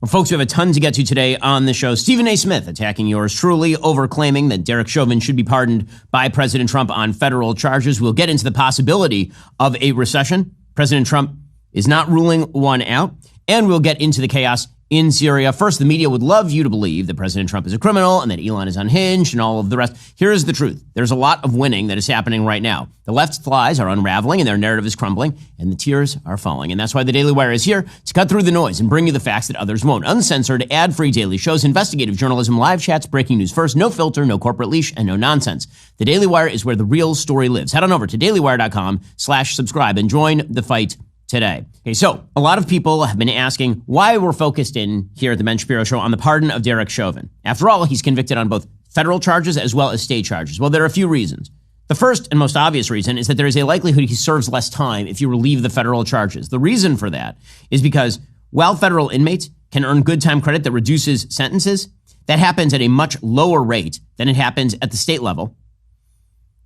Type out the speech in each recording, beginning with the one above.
Well, folks, we have a ton to get to today on the show. Stephen A. Smith attacking yours truly over claiming that Derek Chauvin should be pardoned by President Trump on federal charges. We'll get into the possibility of a recession. President Trump is not ruling one out. And we'll get into the chaos in Syria. First, the media would love you to believe that President Trump is a criminal and that Elon is unhinged and all of the rest. Here's the truth. There's a lot of winning that is happening right now. The left's lies are unraveling and their narrative is crumbling and the tears are falling. And that's why the Daily Wire is here to cut through the noise and bring you the facts that others won't. Uncensored, ad-free daily shows, investigative journalism, live chats, breaking news first, no filter, no corporate leash, and no nonsense. The Daily Wire is where the real story lives. Head on over to dailywire.com/subscribe and join the fight today. Okay, so a lot of people have been asking why we're focused in here at the Ben Shapiro Show on the pardon of Derek Chauvin. After all, he's convicted on both federal charges as well as state charges. Well, there are a few reasons. The first and most obvious reason is that there is a likelihood he serves less time if you relieve the federal charges. The reason for that is because while federal inmates can earn good time credit that reduces sentences, that happens at a much lower rate than it happens at the state level.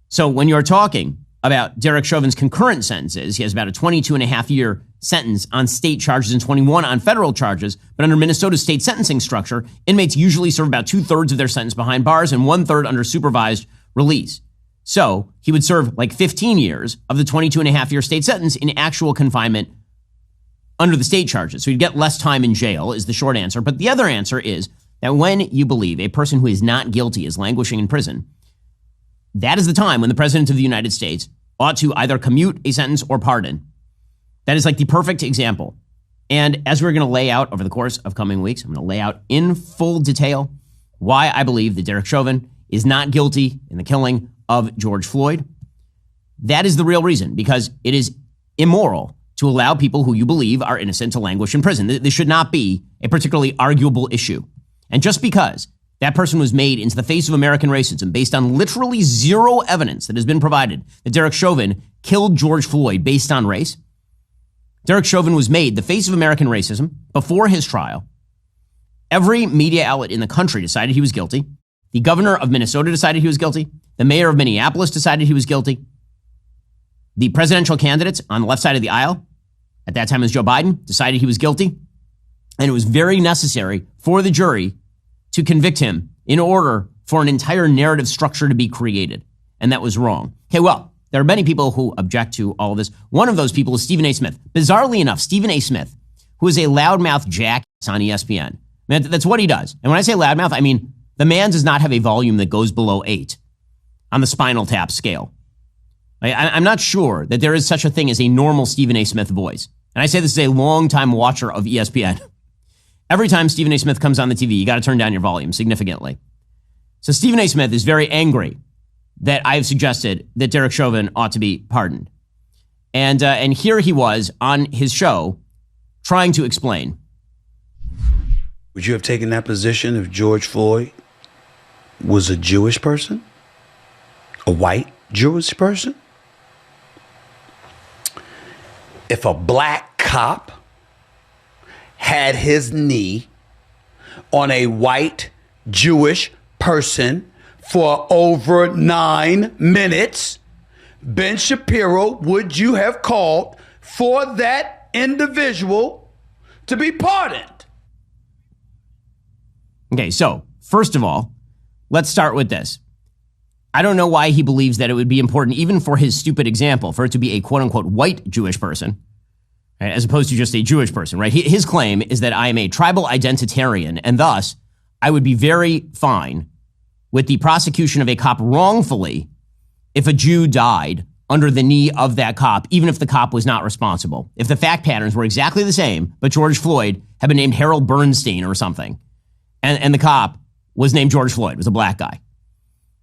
So when you're talking about Derek Chauvin's concurrent sentences, he has about a 22.5-year sentence on state charges and 21 on federal charges. But under Minnesota's state sentencing structure, inmates usually serve about 2/3 of their sentence behind bars and 1/3 under supervised release. So he would serve like 15 years of the 22.5-year state sentence in actual confinement under the state charges. So he'd get less time in jail is the short answer. But the other answer is that when you believe a person who is not guilty is languishing in prison, that is the time when the president of the United States ought to either commute a sentence or pardon. That is like the perfect example. And as we're going to lay out over the course of coming weeks, I'm going to lay out in full detail why I believe that Derek Chauvin is not guilty in the killing of George Floyd. That is the real reason, because it is immoral to allow people who you believe are innocent to languish in prison. This should not be a particularly arguable issue. And just because that person was made into the face of American racism based on literally zero evidence that has been provided that Derek Chauvin killed George Floyd based on race. Derek Chauvin was made the face of American racism before his trial. Every media outlet in the country decided he was guilty. The governor of Minnesota decided he was guilty. The mayor of Minneapolis decided he was guilty. The presidential candidates on the left side of the aisle, at that time it was Joe Biden, decided he was guilty. And it was very necessary for the jury to convict him in order for an entire narrative structure to be created. And that was wrong. Okay, well, there are many people who object to all of this. One of those people is Stephen A. Smith. Bizarrely enough, Stephen A. Smith, who is a loudmouth jackass on ESPN. Man, that's what he does. And when I say loudmouth, I mean the man does not have a volume that goes below 8 on the Spinal Tap scale. I'm not sure that there is such a thing as a normal Stephen A. Smith voice. And I say this as a longtime watcher of ESPN. Every time Stephen A. Smith comes on the TV, you got to turn down your volume significantly. So Stephen A. Smith is very angry that I have suggested that Derek Chauvin ought to be pardoned. And here he was on his show trying to explain. Would you have taken that position if George Floyd was a Jewish person? A white Jewish person? If a black cop had his knee on a white Jewish person for over 9 minutes, Ben Shapiro, would you have called for that individual to be pardoned? Okay, so first of all, let's start with this. I don't know why he believes that it would be important, even for his stupid example, for it to be a quote-unquote white Jewish person, right, as opposed to just a Jewish person, right? His claim is that I am a tribal identitarian, and thus I would be very fine with the prosecution of a cop wrongfully if a Jew died under the knee of that cop, even if the cop was not responsible. If the fact patterns were exactly the same, but George Floyd had been named Harold Bernstein or something, and the cop was named George Floyd, was a black guy.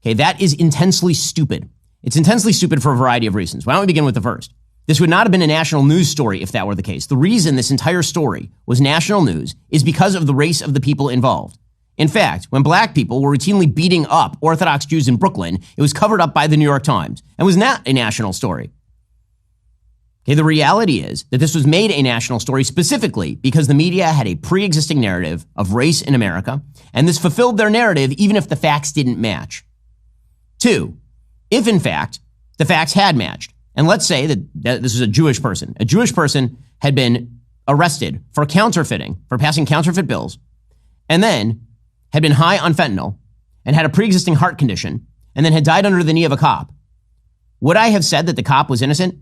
Okay, that is intensely stupid. It's intensely stupid for a variety of reasons. Why don't we begin with the first? This would not have been a national news story if that were the case. The reason this entire story was national news is because of the race of the people involved. In fact, when black people were routinely beating up Orthodox Jews in Brooklyn, it was covered up by the New York Times and was not a national story. Okay, the reality is that this was made a national story specifically because the media had a pre-existing narrative of race in America, and this fulfilled their narrative even if the facts didn't match. 2, if in fact the facts had matched, and let's say that this was a Jewish person had been arrested for counterfeiting, for passing counterfeit bills, and then had been high on fentanyl and had a pre-existing heart condition and then had died under the knee of a cop, would I have said that the cop was innocent?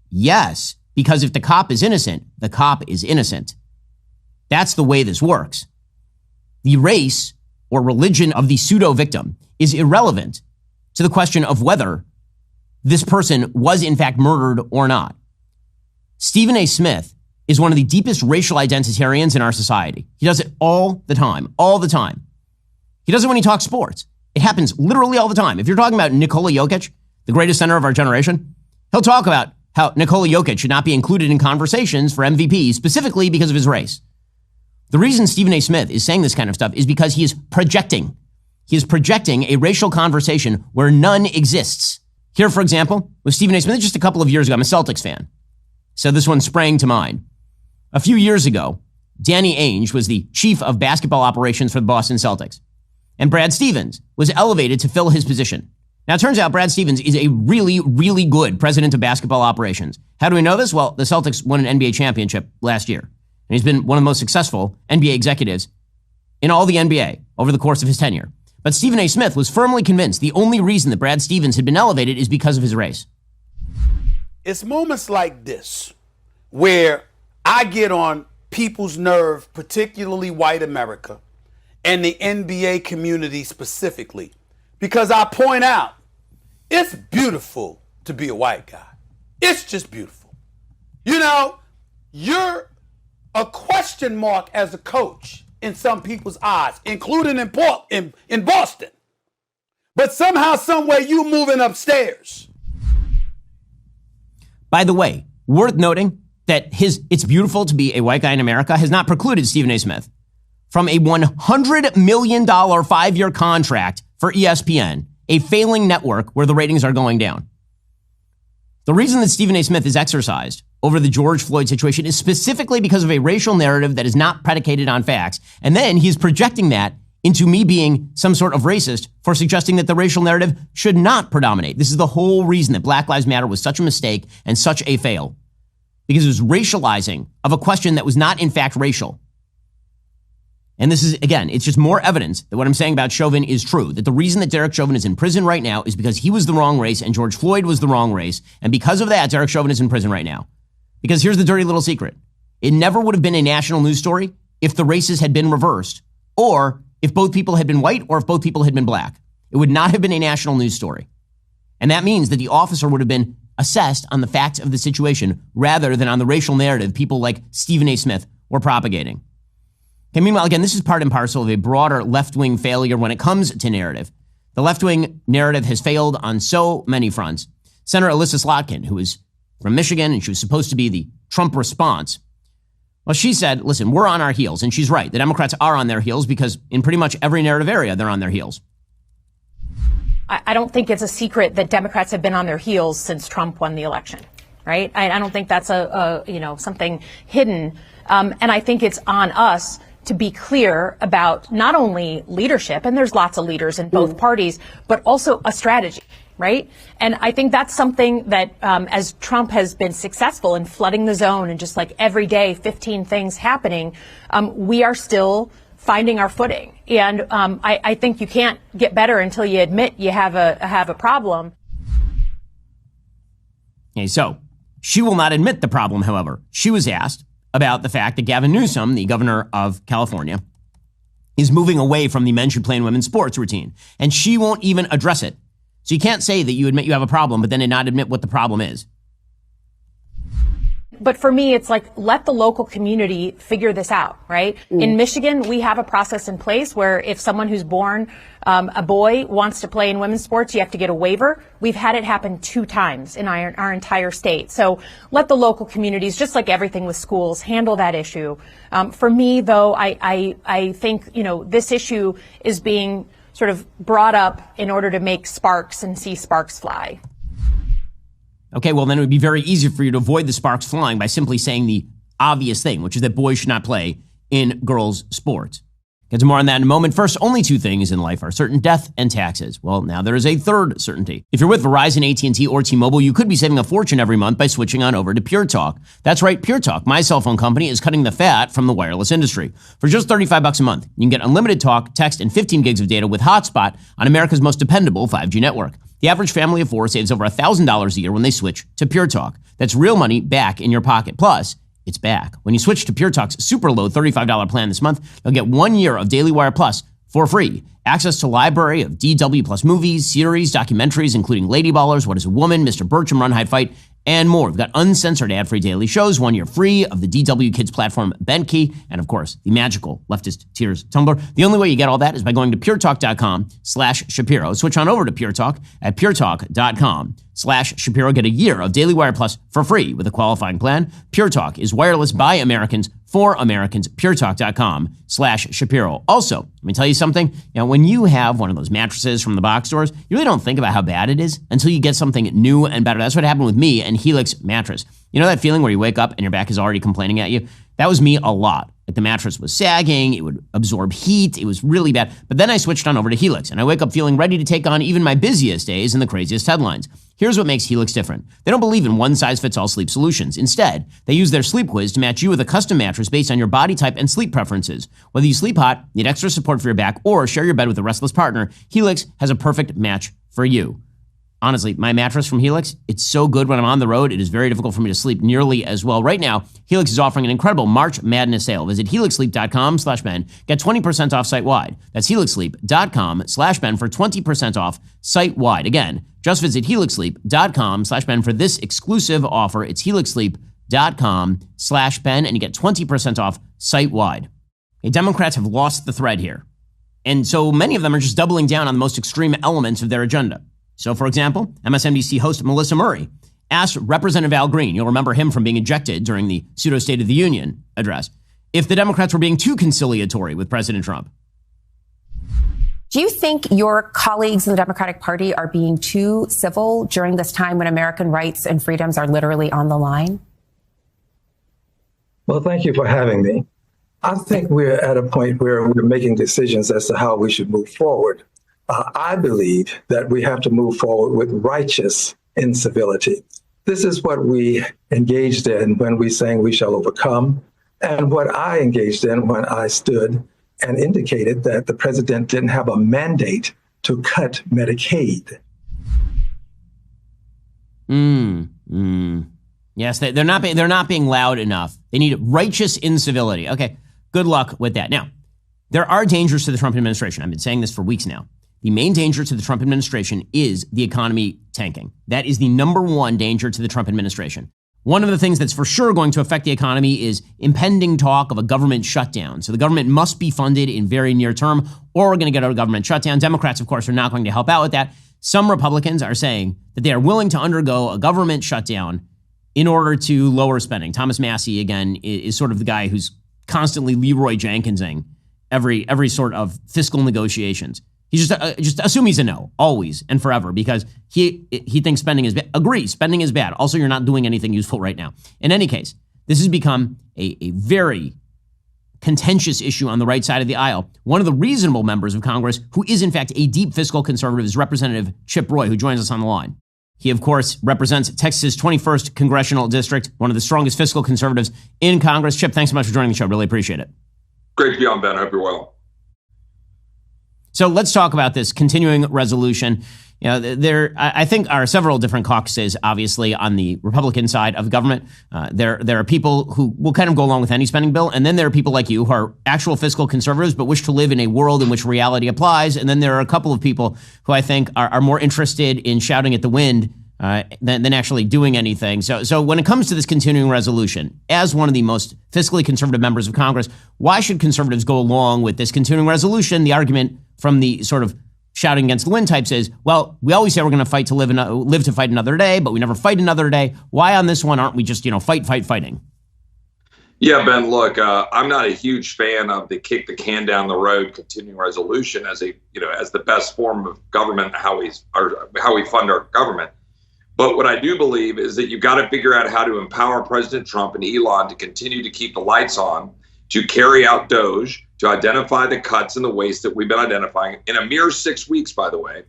Yes, because if the cop is innocent, the cop is innocent. That's the way this works. The race or religion of the pseudo-victim is irrelevant to the question of whether this person was in fact murdered or not. Stephen A. Smith is one of the deepest racial identitarians in our society. He does it all the time, all the time. He does it when he talks sports. It happens literally all the time. If you're talking about Nikola Jokic, the greatest center of our generation, he'll talk about how Nikola Jokic should not be included in conversations for MVP specifically because of his race. The reason Stephen A. Smith is saying this kind of stuff is because he is projecting. He is projecting a racial conversation where none exists. Here, for example, with Stephen A. Smith, just a couple of years ago, I'm a Celtics fan, so this one sprang to mind. A few years ago, Danny Ainge was the chief of basketball operations for the Boston Celtics, and Brad Stevens was elevated to fill his position. Now, it turns out Brad Stevens is a really, really good president of basketball operations. How do we know this? Well, the Celtics won an NBA championship last year, and he's been one of the most successful NBA executives in all the NBA over the course of his tenure. But Stephen A. Smith was firmly convinced the only reason that Brad Stevens had been elevated is because of his race. It's moments like this where I get on people's nerve, particularly white America and the NBA community specifically, because I point out it's beautiful to be a white guy. It's just beautiful. You know, you're a question mark as a coach in some people's eyes, including in Boston. But somehow, some way, you moving upstairs. By the way, worth noting that it's beautiful to be a white guy in America has not precluded Stephen A. Smith from a $100 million 5-year contract for ESPN, a failing network where the ratings are going down. The reason that Stephen A. Smith is exercised over the George Floyd situation is specifically because of a racial narrative that is not predicated on facts. And then he's projecting that into me being some sort of racist for suggesting that the racial narrative should not predominate. This is the whole reason that Black Lives Matter was such a mistake and such a fail, because it was racializing of a question that was not in fact racial. And this is, again, it's just more evidence that what I'm saying about Chauvin is true, that the reason that Derek Chauvin is in prison right now is because he was the wrong race and George Floyd was the wrong race. And because of that, Derek Chauvin is in prison right now. Because here's the dirty little secret. It never would have been a national news story if the races had been reversed, or if both people had been white, or if both people had been black. It would not have been a national news story. And that means that the officer would have been assessed on the facts of the situation rather than on the racial narrative people like Stephen A. Smith were propagating. Okay, meanwhile, again, this is part and parcel of a broader left-wing failure when it comes to narrative. The left-wing narrative has failed on so many fronts. Senator Alyssa Slotkin, who is from Michigan, and she was supposed to be the Trump response, well, she said, listen, we're on our heels. And she's right. The Democrats are on their heels because in pretty much every narrative area, they're on their heels. I don't think it's a secret that Democrats have been on their heels since Trump won the election, right? I don't think that's something hidden. And I think it's on us to be clear about not only leadership, and there's lots of leaders in both parties, but also a strategy, right? And I think that's something that as Trump has been successful in flooding the zone and just like every day 15 things happening, we are still finding our footing. And I think you can't get better until you admit you have a problem. Okay, so she will not admit the problem, however. She was asked about the fact that Gavin Newsom, the governor of California, is moving away from the men should play in women's sports routine. And she won't even address it. So you can't say that you admit you have a problem, but then not admit what the problem is. But for me, it's like, let the local community figure this out, right? In Michigan, we have a process in place where if someone who's born a boy wants to play in women's sports, you have to get a waiver. We've had it happen 2 times in our entire state. So let the local communities, just like everything with schools, handle that issue. For me, though, I think, this issue is being sort of brought up in order to make sparks and see sparks fly. Okay, well, then it would be very easy for you to avoid the sparks flying by simply saying the obvious thing, which is that boys should not play in girls' sports. Get to more on that in a moment. First, only two things in life are certain: death and taxes. Well, now there is a third certainty. If you're with Verizon, AT&T, or T-Mobile, you could be saving a fortune every month by switching on over to Pure Talk. That's right, Pure Talk, my cell phone company, is cutting the fat from the wireless industry. For just $35 a month, you can get unlimited talk, text, and 15 gigs of data with Hotspot on America's most dependable 5G network. The average family of four saves over $1,000 a year when they switch to Pure Talk. That's real money back in your pocket. Plus, it's back. When you switch to Pure Talk's super low $35 plan this month, you'll get 1 year of Daily Wire Plus for free. Access to library of DW Plus movies, series, documentaries, including Lady Ballers, What is a Woman, Mr. Bertram, Run, Hide, Fight, and more. We've got uncensored ad-free daily shows, 1 year free of the DW Kids platform Bentkey, and of course, the magical Leftist Tears Tumblr. The only way you get all that is by going to puretalk.com/Shapiro. Switch on over to Pure Talk at puretalk.com/Shapiro. Get a year of Daily Wire Plus for free with a qualifying plan. Pure Talk is wireless by Americans for Americans. puretalk.com/Shapiro. Also, let me tell you something. When you have one of those mattresses from the box stores, you really don't think about how bad it is until you get something new and better. That's what happened with me and Helix mattress. You know that feeling where you wake up and your back is already complaining at you? That was me a lot. Like the mattress was sagging, it would absorb heat, it was really bad. But then I switched on over to Helix, and I wake up feeling ready to take on even my busiest days and the craziest headlines. Here's what makes Helix different. They don't believe in one-size-fits-all sleep solutions. Instead, they use their sleep quiz to match you with a custom mattress based on your body type and sleep preferences. Whether you sleep hot, need extra support for your back, or share your bed with a restless partner, Helix has a perfect match for you. Honestly, my mattress from Helix, it's so good when I'm on the road, it is very difficult for me to sleep nearly as well. Right now, Helix is offering an incredible March Madness sale. Visit helixsleep.com/Ben. Get 20% off site-wide. That's helixsleep.com/Ben for 20% off site-wide. Again, just visit helixsleep.com/Ben for this exclusive offer. It's helixsleep.com/Ben, and you get 20% off site-wide. Okay, Democrats have lost the thread here. And so many of them are just doubling down on the most extreme elements of their agenda. So, for example, MSNBC host Melissa Murray asked Representative Al Green, you'll remember him from being ejected during the pseudo-State of the Union address, if the Democrats were being too conciliatory with President Trump. Do you think your colleagues in the Democratic Party are being too civil during this time when American rights and freedoms are literally on the line? Well, thank you for having me. I think we're at a point where we're making decisions as to how we should move forward. I believe that we have to move forward with righteous incivility. This is what we engaged in when we sang "We Shall Overcome," and what I engaged in when I stood and indicated that the president didn't have a mandate to cut Medicaid. Yes, they're not being loud enough. They need righteous incivility. Okay, good luck with that. Now, there are dangers to the Trump administration. I've been saying this for weeks now. The main danger to the Trump administration is the economy tanking. That is the number one danger to the Trump administration. One of the things that's for sure going to affect the economy is impending talk of a government shutdown. So the government must be funded in very near term, or we're going to get a government shutdown. Democrats, of course, are not going to help out with that. Some Republicans are saying that they are willing to undergo a government shutdown in order to lower spending. Thomas Massie, again, is sort of the guy who's constantly Leroy Jenkinsing every sort of fiscal negotiations. He's just assume he's a no, always and forever, because he thinks spending is bad. Agree, spending is bad. Also, you're not doing anything useful right now. In any case, this has become a very contentious issue on the right side of the aisle. One of the reasonable members of Congress, who is in fact a deep fiscal conservative, is Representative Chip Roy, who joins us on the line. He, of course, represents Texas' 21st Congressional District, one of the strongest fiscal conservatives in Congress. Chip, thanks so much for joining the show. Really appreciate it. Great to be on, Ben. I hope you're well. So let's talk about this continuing resolution. You know, there, I think, are several different caucuses, obviously, on the Republican side of government. There are people who will kind of go along with any spending bill, and then there are people like you who are actual fiscal conservatives but wish to live in a world in which reality applies. And then there are a couple of people who I think are more interested in shouting at the wind than actually doing anything. So when it comes to this continuing resolution, as one of the most fiscally conservative members of Congress, why should conservatives go along with this continuing resolution? The argument from the sort of shouting against the wind types is, well, we always say we're going to fight to live to fight another day, but we never fight another day. Why on this one aren't we just, fighting? Yeah, Ben, look, I'm not a huge fan of the kick the can down the road continuing resolution as the best form of government, how we fund our government. But what I do believe is that you've got to figure out how to empower President Trump and Elon to continue to keep the lights on to carry out DOGE, to identify the cuts and the waste that we've been identifying in a mere 6 weeks, by the way,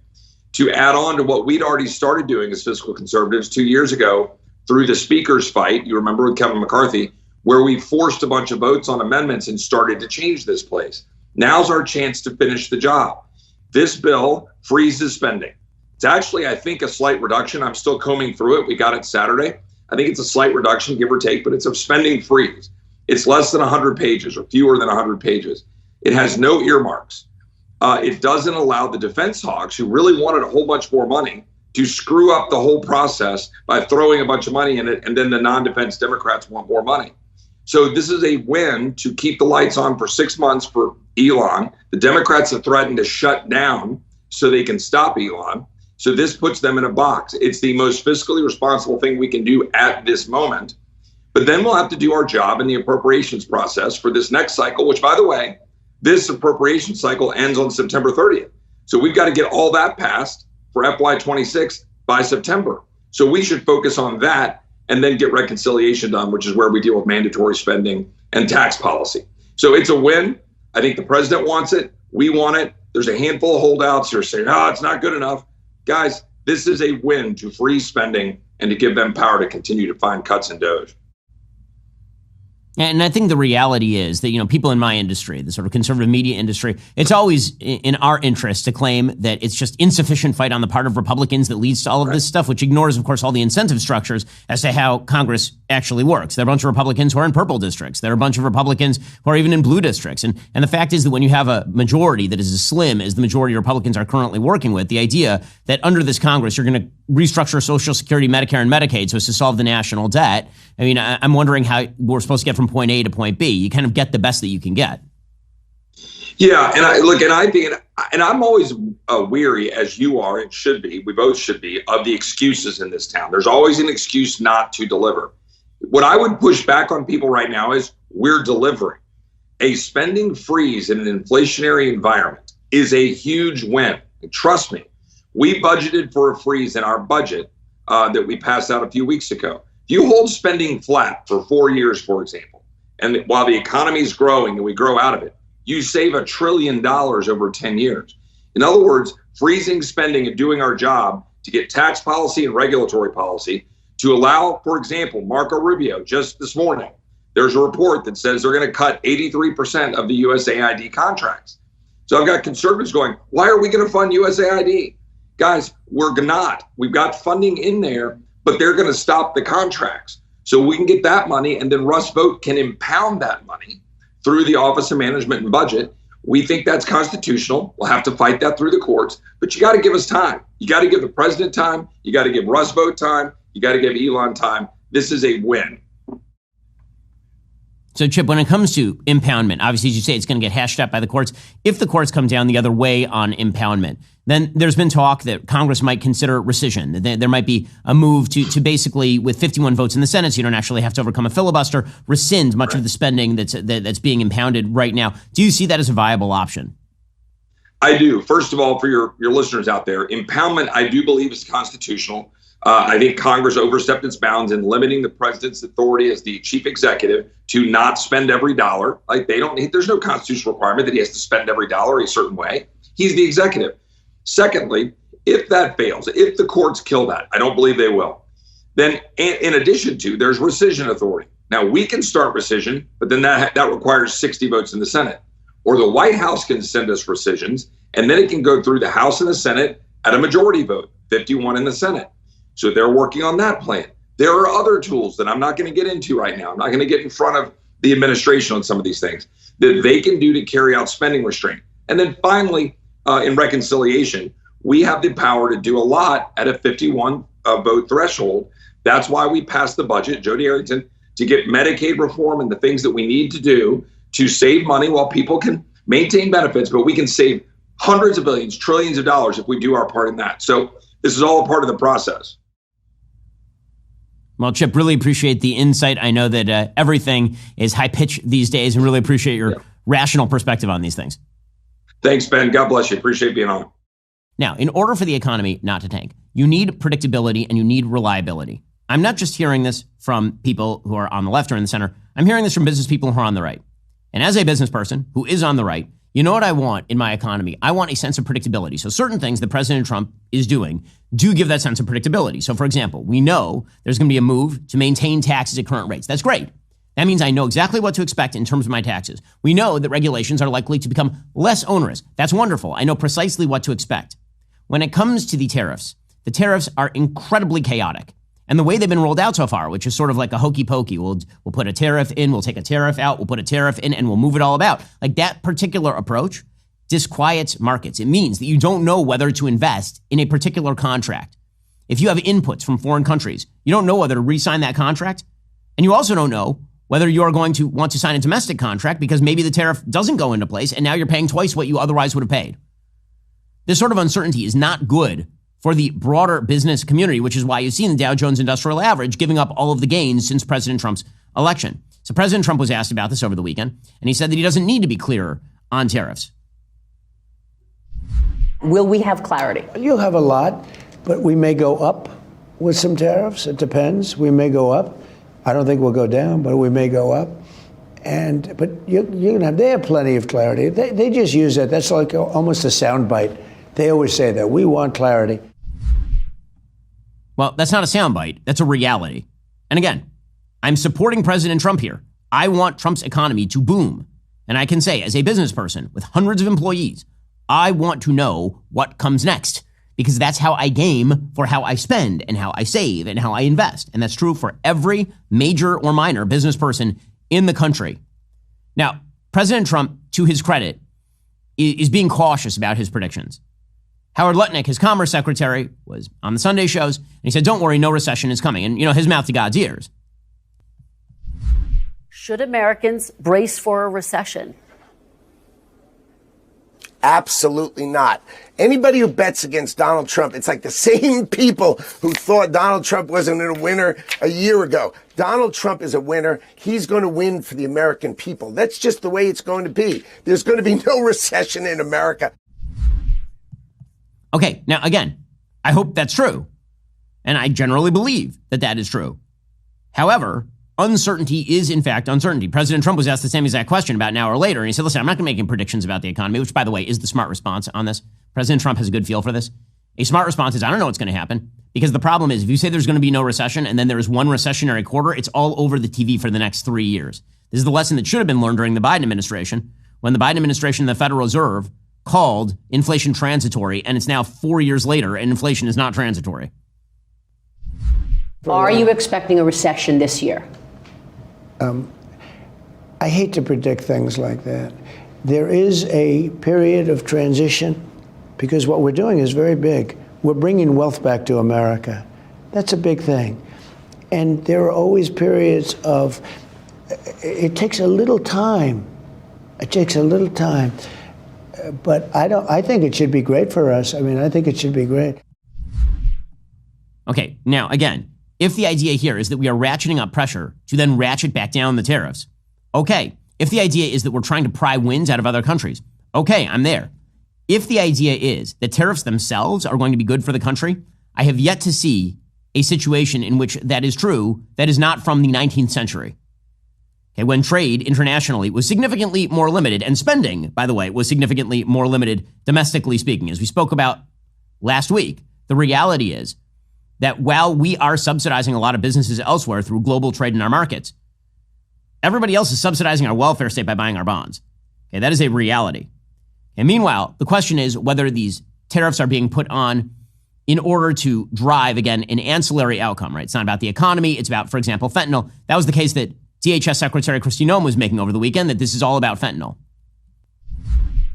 to add on to what we'd already started doing as fiscal conservatives 2 years ago through the speaker's fight, you remember with Kevin McCarthy, where we forced a bunch of votes on amendments and started to change this place. Now's our chance to finish the job. This bill freezes spending. It's actually, I think, a slight reduction. I'm still combing through it. We got it Saturday. I think it's a slight reduction, give or take, but it's a spending freeze. It's less than 100 pages or fewer than 100 pages. It has no earmarks. It doesn't allow the defense hawks who really wanted a whole bunch more money to screw up the whole process by throwing a bunch of money in it, and then the non-defense Democrats want more money. So this is a win to keep the lights on for 6 months for Elon. The Democrats have threatened to shut down so they can stop Elon. So this puts them in a box. It's the most fiscally responsible thing we can do at this moment. But then we'll have to do our job in the appropriations process for this next cycle, which, by the way, this appropriation cycle ends on September 30th. So we've got to get all that passed for FY26 by September. So we should focus on that and then get reconciliation done, which is where we deal with mandatory spending and tax policy. So it's a win. I think the president wants it. We want it. There's a handful of holdouts who are saying, it's not good enough. Guys, this is a win to freeze spending and to give them power to continue to find cuts in DOGE. And I think the reality is that, people in my industry, the sort of conservative media industry, it's always in our interest to claim that it's just insufficient fight on the part of Republicans that leads to all of this stuff, which ignores, of course, all the incentive structures as to how Congress actually works. There are a bunch of Republicans who are in purple districts. There are a bunch of Republicans who are even in blue districts. And the fact is that when you have a majority that is as slim as the majority of Republicans are currently working with, the idea that under this Congress, you're going to restructure Social Security, Medicare, and Medicaid so as to solve the national debt. I mean, I'm wondering how we're supposed to get from point A to point B. You kind of get the best that you can get. Yeah, and I'm always weary, as you are and should be, we both should be, of the excuses in this town. There's always an excuse not to deliver. What I would push back on people right now is we're delivering. A spending freeze in an inflationary environment is a huge win. And trust me, we budgeted for a freeze in our budget that we passed out a few weeks ago. If you hold spending flat for 4 years, for example, and while the economy is growing and we grow out of it, you save $1 trillion over 10 years. In other words, freezing spending and doing our job to get tax policy and regulatory policy to allow, for example, Marco Rubio, just this morning, there's a report that says they're going to cut 83% of the USAID contracts. So I've got conservatives going, why are we going to fund USAID? Guys, we're not. We've got funding in there, but they're going to stop the contracts. So we can get that money, and then Russ Vought can impound that money through the Office of Management and Budget. We think that's constitutional. We'll have to fight that through the courts, but you got to give us time. You got to give the president time. You got to give Russ Vought time. You got to give Elon time. This is a win. So, Chip, when it comes to impoundment, obviously, as you say, it's going to get hashed out by the courts. If the courts come down the other way on impoundment, then there's been talk that Congress might consider rescission. There might be a move to basically, with 51 votes in the Senate, so you don't actually have to overcome a filibuster, rescind much of the spending that's being impounded right now. Do you see that as a viable option? I do. First of all, for your listeners out there, impoundment, I do believe, is constitutional. I think Congress overstepped its bounds in limiting the president's authority as the chief executive to not spend every dollar. Like there's no constitutional requirement that he has to spend every dollar a certain way. He's the executive. Secondly, if that fails, if the courts kill that, I don't believe they will, then in addition to, there's rescission authority. Now, we can start rescission, but then that requires 60 votes in the Senate. Or the White House can send us rescissions, and then it can go through the House and the Senate at a majority vote, 51 in the Senate. So they're working on that plan. There are other tools that I'm not going to get into right now. I'm not going to get in front of the administration on some of these things that they can do to carry out spending restraint. And then finally, in reconciliation, we have the power to do a lot at a 51 vote threshold. That's why we passed the budget, Jody Arrington, to get Medicaid reform and the things that we need to do to save money while people can maintain benefits, but we can save hundreds of billions, trillions of dollars if we do our part in that. So this is all a part of the process. Well, Chip, really appreciate the insight. I know that everything is high pitch these days, and really appreciate your rational perspective on these things. Thanks, Ben. God bless you. Appreciate being on. Now, in order for the economy not to tank, you need predictability and you need reliability. I'm not just hearing this from people who are on the left or in the center. I'm hearing this from business people who are on the right. And as a business person who is on the right, you know what I want in my economy? I want a sense of predictability. So certain things that President Trump is doing do give that sense of predictability. So for example, we know there's going to be a move to maintain taxes at current rates. That's great. That means I know exactly what to expect in terms of my taxes. We know that regulations are likely to become less onerous. That's wonderful. I know precisely what to expect. When it comes to the tariffs are incredibly chaotic. And the way they've been rolled out so far, which is sort of like a hokey pokey, we'll put a tariff in, we'll take a tariff out, we'll put a tariff in, and we'll move it all about. Like that particular approach disquiets markets. It means that you don't know whether to invest in a particular contract. If you have inputs from foreign countries, you don't know whether to re-sign that contract. And you also don't know whether you're going to want to sign a domestic contract because maybe the tariff doesn't go into place and now you're paying twice what you otherwise would have paid. This sort of uncertainty is not good for the broader business community, which is why you've seen the Dow Jones Industrial Average giving up all of the gains since President Trump's election. So President Trump was asked about this over the weekend, and he said that he doesn't need to be clearer on tariffs. Will we have clarity? You'll have a lot, but we may go up with some tariffs. It depends. We may go up. I don't think we'll go down, but we may go up. But they have plenty of clarity. They just use that. That's like almost a soundbite. They always say that. We want clarity. Well, that's not a soundbite. That's a reality. And again, I'm supporting President Trump here. I want Trump's economy to boom. And I can say, as a business person with hundreds of employees, I want to know what comes next because that's how I game for how I spend and how I save and how I invest. And that's true for every major or minor business person in the country. Now, President Trump, to his credit, is being cautious about his predictions. Howard Lutnick, his commerce secretary, was on the Sunday shows, and he said, don't worry, no recession is coming. And, his mouth to God's ears. Should Americans brace for a recession? Absolutely not. Anybody who bets against Donald Trump, it's like the same people who thought Donald Trump wasn't a winner a year ago. Donald Trump is a winner. He's going to win for the American people. That's just the way it's going to be. There's going to be no recession in America. Okay, now again, I hope that's true. And I generally believe that that is true. However, uncertainty is in fact uncertainty. President Trump was asked the same exact question about an hour later, and he said, listen, I'm not going to make any predictions about the economy, which, by the way, is the smart response on this. President Trump has a good feel for this. A smart response is, I don't know what's going to happen, because the problem is, if you say there's going to be no recession, and then there is one recessionary quarter, it's all over the TV for the next 3 years. This is the lesson that should have been learned during the Biden administration, when the Biden administration and the Federal Reserve called inflation transitory, and it's now 4 years later, and inflation is not transitory. Are you expecting a recession this year? I hate to predict things like that. There is a period of transition because what we're doing is very big. We're bringing wealth back to America. That's a big thing. And there are always periods of, it takes a little time. It takes a little time. But I think it should be great for us. I mean, I think it should be great. Okay, now again, if the idea here is that we are ratcheting up pressure to then ratchet back down the tariffs, okay. If the idea is that we're trying to pry wins out of other countries, okay, I'm there. If the idea is that tariffs themselves are going to be good for the country, I have yet to see a situation in which that is true that is not from the 19th century. Okay, when trade internationally was significantly more limited, and spending, by the way, was significantly more limited domestically speaking. As we spoke about last week, the reality is that while we are subsidizing a lot of businesses elsewhere through global trade in our markets, everybody else is subsidizing our welfare state by buying our bonds. Okay, that is a reality. And meanwhile, the question is whether these tariffs are being put on in order to drive, again, an ancillary outcome, right? It's not about the economy. It's about, for example, fentanyl. That was the case that DHS Secretary Kristi Noem was making over the weekend, that this is all about fentanyl.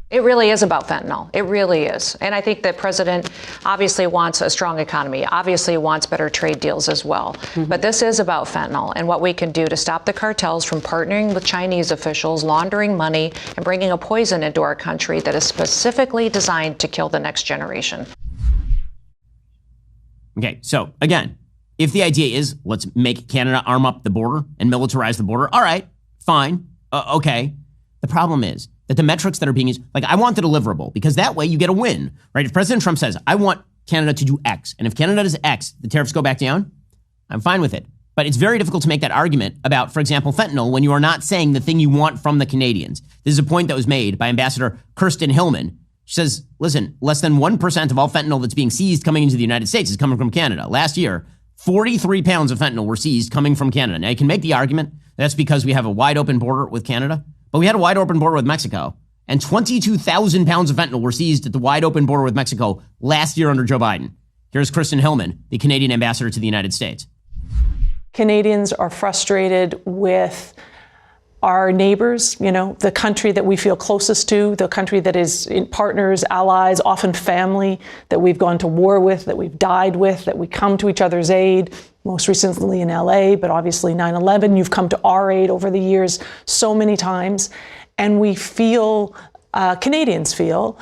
It really is about fentanyl. It really is. And I think the president obviously wants a strong economy, obviously wants better trade deals as well. Mm-hmm. But this is about fentanyl and what we can do to stop the cartels from partnering with Chinese officials, laundering money, and bringing a poison into our country that is specifically designed to kill the next generation. Okay, so again, if the idea is let's make Canada arm up the border and militarize the border, all right, fine, okay. The problem is that the metrics that are being used, like I want the deliverable, because that way you get a win, right? If President Trump says, I want Canada to do X, and if Canada does X, the tariffs go back down, I'm fine with it. But it's very difficult to make that argument about, for example, fentanyl when you are not saying the thing you want from the Canadians. This is a point that was made by Ambassador Kirsten Hillman. She says, listen, less than 1% of all fentanyl that's being seized coming into the United States is coming from Canada. Last year, 43 pounds of fentanyl were seized coming from Canada. Now, you can make the argument that's because we have a wide open border with Canada, but we had a wide open border with Mexico, and 22,000 pounds of fentanyl were seized at the wide open border with Mexico last year under Joe Biden. Here's Kirsten Hillman, the Canadian ambassador to the United States. Canadians are frustrated with our neighbors, the country that we feel closest to, the country that is partners, allies, often family, that we've gone to war with, that we've died with, that we come to each other's aid, most recently in LA, but obviously 9/11. You've come to our aid over the years so many times. And we feel, Canadians feel,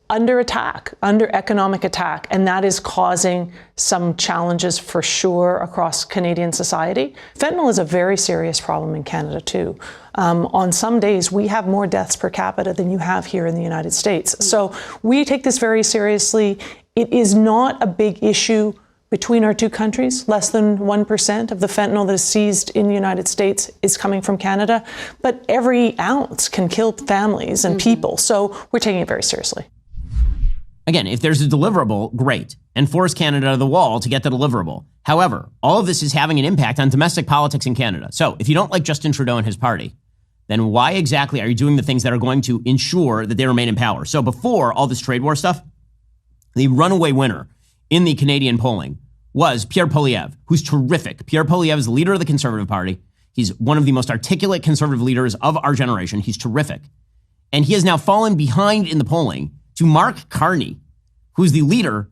under attack, under economic attack, and that is causing some challenges for sure across Canadian society. Fentanyl is a very serious problem in Canada too. On some days, we have more deaths per capita than you have here in the United States. So we take this very seriously. It is not a big issue between our two countries. Less than 1% of the fentanyl that is seized in the United States is coming from Canada, but every ounce can kill families and people. So we're taking it very seriously. Again, if there's a deliverable, great, and force Canada to the wall to get the deliverable. However, all of this is having an impact on domestic politics in Canada. So if you don't like Justin Trudeau and his party, then why exactly are you doing the things that are going to ensure that they remain in power? So before all this trade war stuff, the runaway winner in the Canadian polling was Pierre Poilievre, who's terrific. Pierre Poilievre is the leader of the Conservative Party. He's one of the most articulate conservative leaders of our generation. He's terrific. And he has now fallen behind in the polling to Mark Carney, who's the leader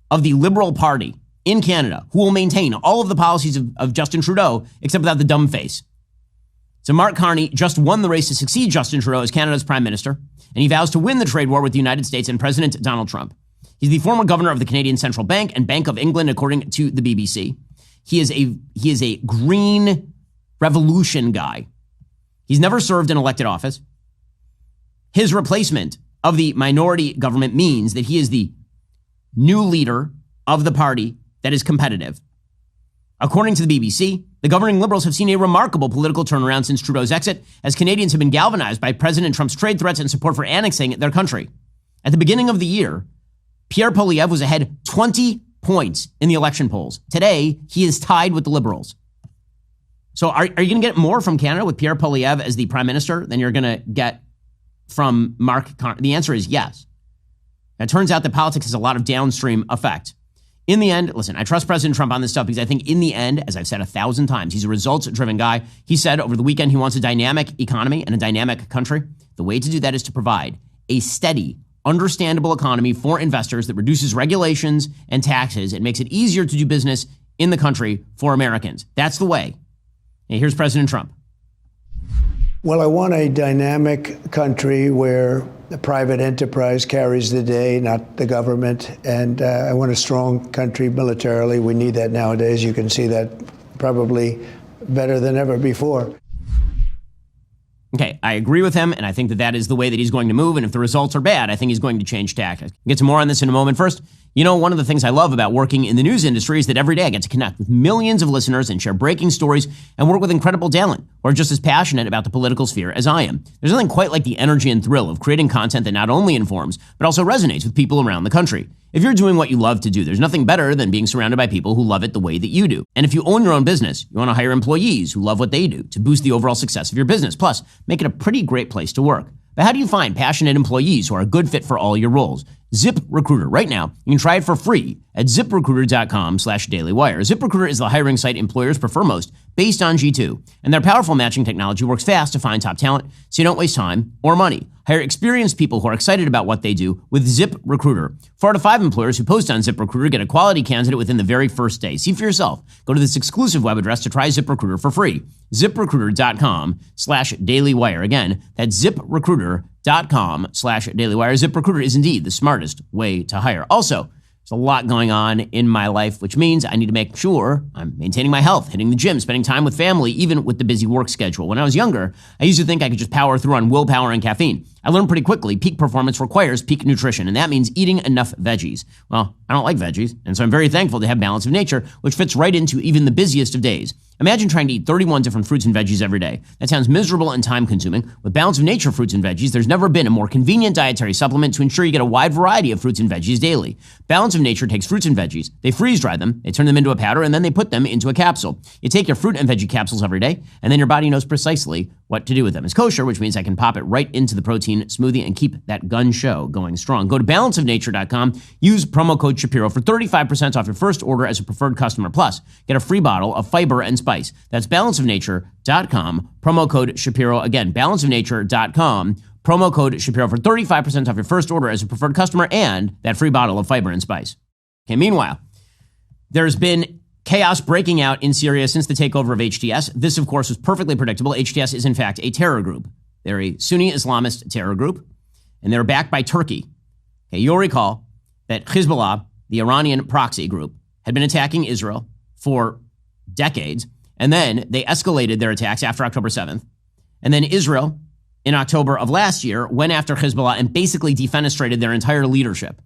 of the Liberal Party in Canada, who will maintain all of the policies of Justin Trudeau, except without the dumb face. So Mark Carney just won the race to succeed Justin Trudeau as Canada's prime minister, and he vows to win the trade war with the United States and President Donald Trump. He's the former governor of the Canadian Central Bank and Bank of England, according to the BBC. He is a green revolution guy. He's never served in elected office. His replacement of the minority government means that he is the new leader of the party that is competitive. According to the BBC, the governing Liberals have seen a remarkable political turnaround since Trudeau's exit, as Canadians have been galvanized by President Trump's trade threats and support for annexing their country. At the beginning of the year, Pierre Poilievre was ahead 20 points in the election polls. Today, he is tied with the Liberals. So are you going to get more from Canada with Pierre Poilievre as the prime minister than you're going to get from Mark Carney? The answer is yes. It turns out that politics has a lot of downstream effect. In the end, listen, I trust President Trump on this stuff because I think in the end, as I've said 1,000 times, he's a results-driven guy. He said over the weekend he wants a dynamic economy and a dynamic country. The way to do that is to provide a steady, understandable economy for investors that reduces regulations and taxes and makes it easier to do business in the country for Americans. That's the way. And here's President Trump. Well, I want a dynamic country where the private enterprise carries the day, not the government. And I want a strong country militarily. We need that nowadays. You can see that probably better than ever before. Okay, I agree with him, and I think that that is the way that he's going to move. And if the results are bad, I think he's going to change tactics. We'll get to more on this in a moment. First, one of the things I love about working in the news industry is that every day I get to connect with millions of listeners and share breaking stories and work with incredible talent who are just as passionate about the political sphere as I am. There's nothing quite like the energy and thrill of creating content that not only informs, but also resonates with people around the country. If you're doing what you love to do, there's nothing better than being surrounded by people who love it the way that you do. And if you own your own business, you want to hire employees who love what they do to boost the overall success of your business. Plus, make it a pretty great place to work. But how do you find passionate employees who are a good fit for all your roles? ZipRecruiter. Right now, you can try it for free at ziprecruiter.com/dailywire. ZipRecruiter is the hiring site employers prefer most based on G2. And their powerful matching technology works fast to find top talent so you don't waste time or money. Hire experienced people who are excited about what they do with ZipRecruiter. 4 out of 5 employers who post on ZipRecruiter get a quality candidate within the very first day. See for yourself. Go to this exclusive web address to try ZipRecruiter for free. ZipRecruiter.com/dailywire. Again, that's ZipRecruiter.com/dailywire. ZipRecruiter is indeed the smartest way to hire. Also, there's a lot going on in my life, which means I need to make sure I'm maintaining my health, hitting the gym, spending time with family, even with the busy work schedule. When I was younger, I used to think I could just power through on willpower and caffeine. I learned pretty quickly peak performance requires peak nutrition, and that means eating enough veggies. Well, I don't like veggies, and so I'm very thankful to have Balance of Nature, which fits right into even the busiest of days. Imagine trying to eat 31 different fruits and veggies every day. That sounds miserable and time-consuming. With Balance of Nature fruits and veggies, there's never been a more convenient dietary supplement to ensure you get a wide variety of fruits and veggies daily. Balance of Nature takes fruits and veggies, they freeze-dry them, they turn them into a powder, and then they put them into a capsule. You take your fruit and veggie capsules every day, and then your body knows precisely what to do with them. It's kosher, which means I can pop it right into the protein smoothie and keep that gun show going strong. Go to balanceofnature.com, use promo code Shapiro for 35% off your first order as a preferred customer. Plus, get a free bottle of fiber and spice. That's balanceofnature.com, promo code Shapiro. Again, balanceofnature.com, promo code Shapiro for 35% off your first order as a preferred customer and that free bottle of fiber and spice. Okay, meanwhile, there's been chaos breaking out in Syria since the takeover of HTS. This, of course, was perfectly predictable. HTS is, in fact, a terror group. They're a Sunni Islamist terror group, and they're backed by Turkey. Okay, you'll recall that Hezbollah, the Iranian proxy group, had been attacking Israel for decades, and then they escalated their attacks after October 7th. And then Israel, in October of last year, went after Hezbollah and basically defenestrated their entire leadership,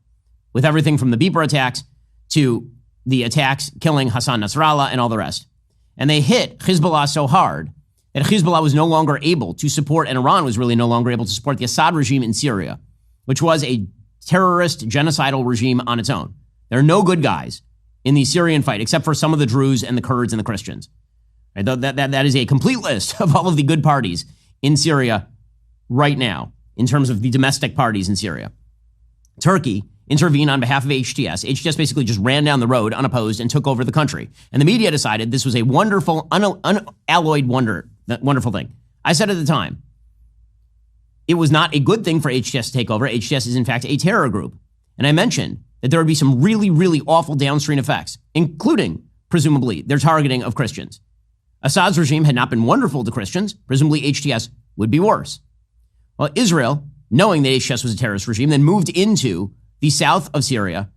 with everything from the Beeper attacks to the attacks killing Hassan Nasrallah and all the rest. And they hit Hezbollah so hard that Hezbollah was no longer able to support, and Iran was really no longer able to support the Assad regime in Syria, which was a terrorist, genocidal regime on its own. There are no good guys in the Syrian fight, except for some of the Druze and the Kurds and the Christians. Right? That is a complete list of all of the good parties in Syria right now, in terms of the domestic parties in Syria. Turkey intervened on behalf of HTS. HTS basically just ran down the road unopposed and took over the country. And the media decided this was a wonderful, unalloyed wonderful thing. I said at the time, it was not a good thing for HTS to take over. HTS is, in fact, a terror group. And I mentioned that there would be some really, really awful downstream effects, including, presumably, their targeting of Christians. Assad's regime had not been wonderful to Christians. Presumably, HTS would be worse. Well, Israel, knowing that HTS was a terrorist regime, then moved into the south of Syria,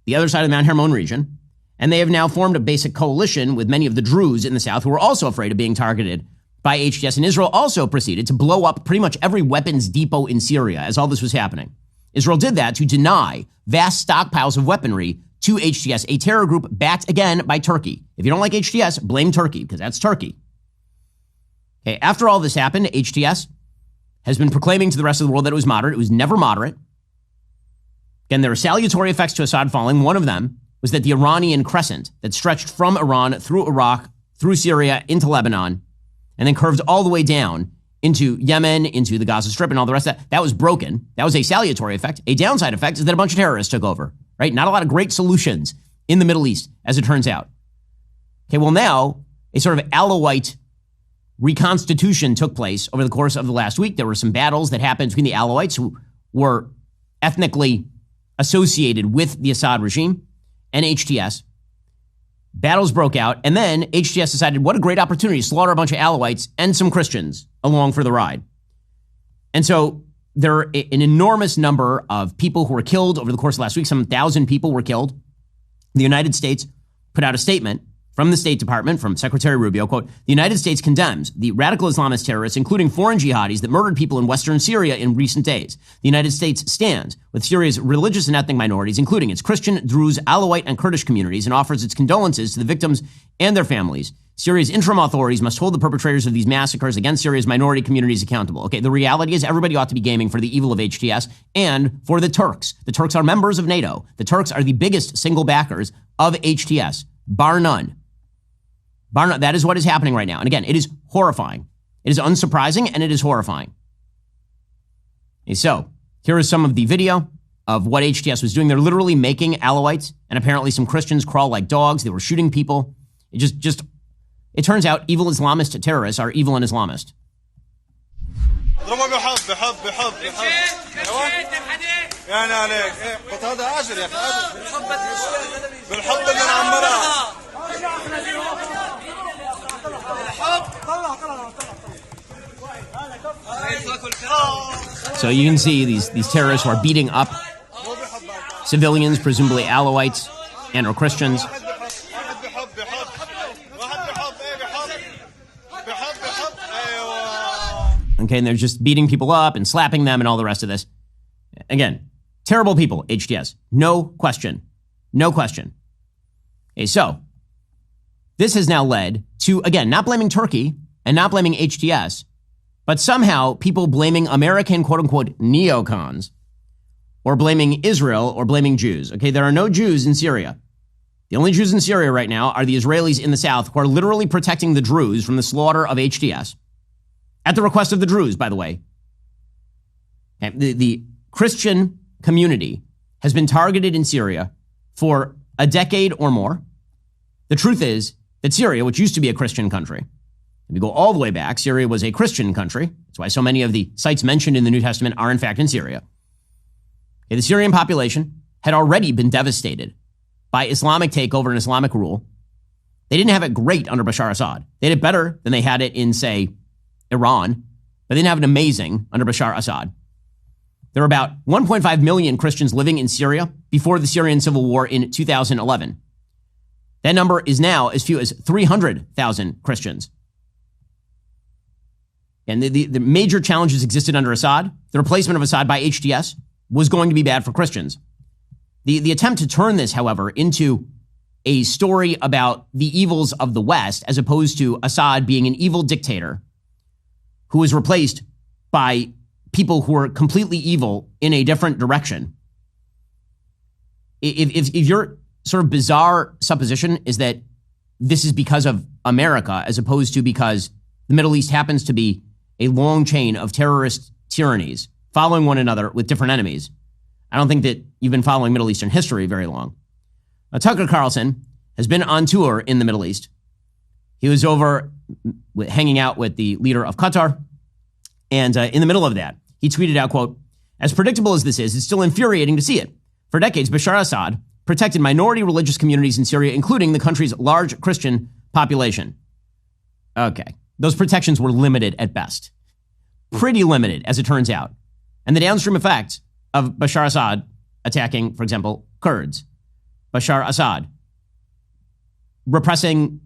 the other side of the Mount Hermon region, and they have now formed a basic coalition with many of the Druze in the south who are also afraid of being targeted by HTS. And Israel also proceeded to blow up pretty much every weapons depot in Syria as all this was happening. Israel did that to deny vast stockpiles of weaponry to HTS, a terror group backed again by Turkey. If you don't like HTS, blame Turkey, because that's Turkey. Okay, after all this happened, HTS has been proclaiming to the rest of the world that it was moderate. It was never moderate. Again, there are salutary effects to Assad falling. One of them was that the Iranian crescent that stretched from Iran through Iraq, through Syria, into Lebanon, and then curved all the way down into Yemen, into the Gaza Strip, and all the rest of that, that was broken. That was a salutary effect. A downside effect is that a bunch of terrorists took over, right? Not a lot of great solutions in the Middle East, as it turns out. Okay, well now, a sort of Alawite reconstitution took place over the course of the last week. There were some battles that happened between the Alawites, who were ethnically associated with the Assad regime, and HTS. Battles broke out, and then HTS decided, what a great opportunity to slaughter a bunch of Alawites and some Christians along for the ride. And so there are an enormous number of people who were killed over the course of last week. Some 1,000 people were killed. The United States put out a statement from the State Department, from Secretary Rubio, quote, the United States condemns the radical Islamist terrorists, including foreign jihadis that murdered people in western Syria in recent days. The United States stands with Syria's religious and ethnic minorities, including its Christian, Druze, Alawite, and Kurdish communities, and offers its condolences to the victims and their families. Syria's interim authorities must hold the perpetrators of these massacres against Syria's minority communities accountable. Okay, the reality is everybody ought to be gaming for the evil of HTS and for the Turks. The Turks are members of NATO. The Turks are the biggest single backers of HTS, bar none. Bar none. That is what is happening right now. And again, it is horrifying. It is unsurprising, and it is horrifying. Okay, so here is some of the video of what HTS was doing. They're literally making Alawites and apparently some Christians crawl like dogs. They were shooting people. It turns out evil Islamist terrorists are evil and Islamist. So you can see these terrorists who are beating up civilians, presumably Alawites and or Christians. Okay, and they're just beating people up and slapping them and all the rest of this. Again, terrible people, HTS. No question. No question. Okay, so this has now led to, again, not blaming Turkey and not blaming HTS, but somehow people blaming American quote-unquote neocons or blaming Israel or blaming Jews. Okay, there are no Jews in Syria. The only Jews in Syria right now are the Israelis in the south who are literally protecting the Druze from the slaughter of HTS. At the request of the Druze, by the way. The Christian community has been targeted in Syria for a decade or more. The truth is that Syria, which used to be a Christian country, if we go all the way back, Syria was a Christian country. That's why so many of the sites mentioned in the New Testament are in fact in Syria. Okay, the Syrian population had already been devastated by Islamic takeover and Islamic rule. They didn't have it great under Bashar Assad. They had it better than they had it in, say, Iran, but they didn't have it amazing under Bashar Assad. There were about 1.5 million Christians living in Syria before the Syrian civil war in 2011. That number is now as few as 300,000 Christians. And the major challenges existed under Assad. The replacement of Assad by HTS was going to be bad for Christians. The attempt to turn this, however, into a story about the evils of the West, as opposed to Assad being an evil dictator who was replaced by people who are completely evil in a different direction. If your sort of bizarre supposition is that this is because of America, as opposed to because the Middle East happens to be a long chain of terrorist tyrannies following one another with different enemies, I don't think that you've been following Middle Eastern history very long. Now, Tucker Carlson has been on tour in the Middle East. He was over hanging out with the leader of Qatar. And in the middle of that, he tweeted out, quote, "As predictable as this is, it's still infuriating to see it. For decades, Bashar Assad protected minority religious communities in Syria, including the country's large Christian population." Okay. Those protections were limited at best. Pretty limited, as it turns out. And the downstream effect of Bashar Assad attacking, for example, Kurds, Bashar Assad repressing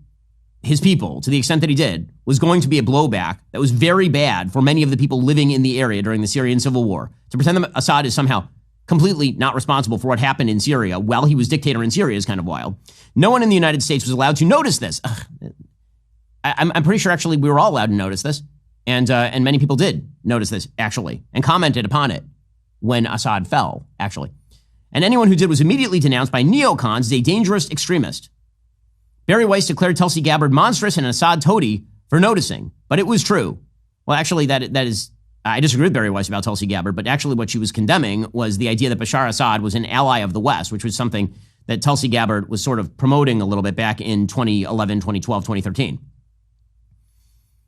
his people to the extent that he did, was going to be a blowback that was very bad for many of the people living in the area during the Syrian civil war. To pretend that Assad is somehow completely not responsible for what happened in Syria while he was dictator in Syria is kind of wild. No one in the United States was allowed to notice this. I'm pretty sure actually we were all allowed to notice this. And many people did notice this, actually, and commented upon it when Assad fell, actually. And anyone who did was immediately denounced by neocons as a dangerous extremist. Barry Weiss declared Tulsi Gabbard monstrous and Assad toady for noticing, but it was true. Well, actually, that is, I disagree with Barry Weiss about Tulsi Gabbard, but actually what she was condemning was the idea that Bashar Assad was an ally of the West, which was something that Tulsi Gabbard was sort of promoting a little bit back in 2011, 2012, 2013.